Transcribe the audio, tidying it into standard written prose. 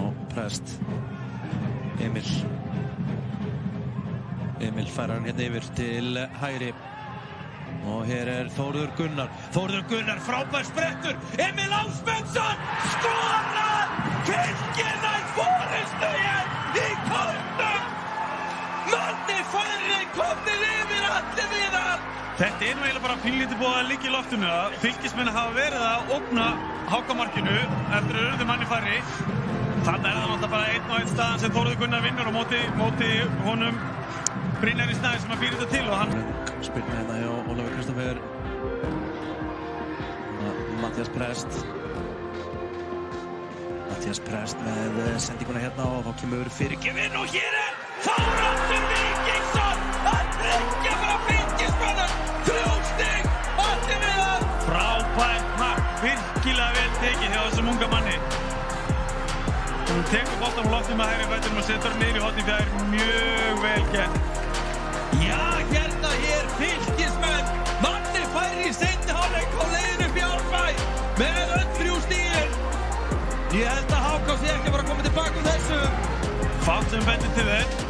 og Prest. Emil færar hann hérna yfir til hægri og hér Þórður Gunnar, frábær sprettur, Emil Ásmundsson skorar! Fylkir nær forystu hér í Kórnum! Manni færri komnir yfir allir viðar! Þetta nú eiginlega bara pínlítið búið að liggja í loftinu að Fylkismenn hafa verið að ógna Hákamarkinu eftir að urðu manni færri. Þarna það náttúrulega bara einn og einn staðan sem Þórður Gunnar vinnur og móti honum Brynjari Snæ sem að býr þetta til og hann spilna hérna hjá Ólafur Kristoffer. Matthías Prest með sendinguna hérna og þá kemur fyrirgefinn og hér Þóroddur Víkingsson að tryggja frá Fylkismönnum 3 stig allir viðar. Frábært mark, virkilega vel tekið hjá þessum unga manni. Hún tekur boltann á loftinu með hægri fætinum og setur hann niður í hornið fjær, mjög vel gert. Já, hérna Fylkismenn, Manni færri í seinni hálfleik á leiðinu upp í Árbæ með öll 3 stigin. Ég held að HK sé ekki að fara að koma tilbaka úr þessu. Fátt sem bendir til þess.